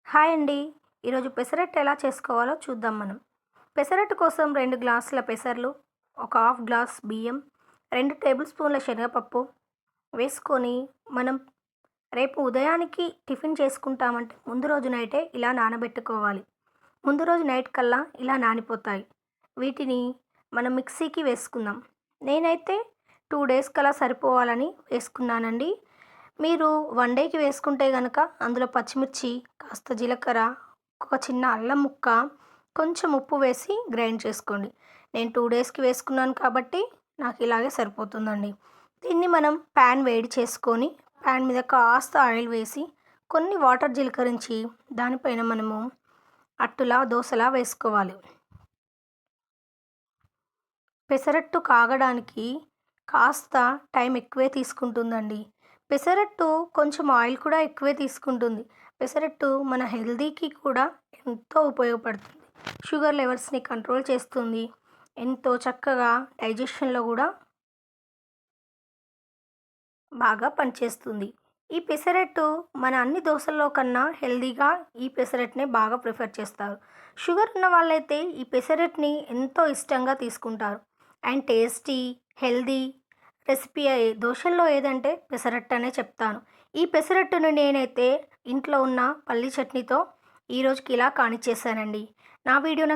Hi అండి. ఈరోజు పెసరట్టు ఎలా చేసుకోవాలో చూద్దాం మనం. పెసరట్టు కోసం 2 గ్లాసుల పెసర్లు, ఒక హాఫ్ గ్లాస్ బియ్యం, 2 టేబుల్ స్పూన్ల శనగపప్పు వేసుకొని మనం రేపు ఉదయానికి టిఫిన్ చేసుకుంటామంటే ముందు రోజు నైటే ఇలా నానబెట్టుకోవాలి. ముందు రోజు నైట్ కల్లా ఇలా నానిపోతాయి. వీటిని మనం మిక్సీకి వేసుకుందాం. నేనైతే 2 డేస్‌కలా సరిపోవాలని వేసుకున్నానండి. మీరు 1 డేకి వేసుకుంటే గనక అందులో పచ్చిమిర్చి, కాస్త జీలకర్ర, ఒక చిన్న అల్లం ముక్క, కొంచెం ఉప్పు వేసి గ్రైండ్ చేసుకోండి. నేను 2 డేస్‌కి వేసుకున్నాను కాబట్టి నాకు ఇలాగే సరిపోతుందండి. దీన్ని మనం ప్యాన్ వేడి చేసుకొని, ప్యాన్ మీద కాస్త ఆయిల్ వేసి, కొన్ని వాటర్ జీలకరించి దానిపైన మనము అట్టులా, దోసలా వేసుకోవాలి. పెసరట్టు కాగడానికి కాస్త టైం ఎక్కువే తీసుకుంటుందండి. పెసరట్టు కొంచెం ఆయిల్ కూడా ఎక్కువే తీసుకుంటుంది. పెసరట్టు మన హెల్తీకి కూడా ఎంతో ఉపయోగపడుతుంది. షుగర్ లెవెల్స్‌ని కంట్రోల్ చేస్తుంది. ఎంతో చక్కగా డైజెషన్‌లో కూడా బాగా పనిచేస్తుంది. ఈ పెసరట్టు మన అన్ని దోసల్లో కన్నా హెల్తీగా ఈ పెసరట్టునే బాగా ప్రిఫర్ చేస్తారు. షుగర్ ఉన్న వాళ్ళైతే ఈ పెసరట్టుని ఎంతో ఇష్టంగా తీసుకుంటారు. అండ్ టేస్టీ, హెల్తీ రెసిపీ దోసల్లో ఏదంటే పెసరట్టు అనే చెప్తాను. ఈ పెసరట్టుని నేనైతే ఇంట్లో ఉన్న పల్లీ చట్నీతో ఈరోజుకి ఇలా కానిచ్చేసానండి. నా వీడియో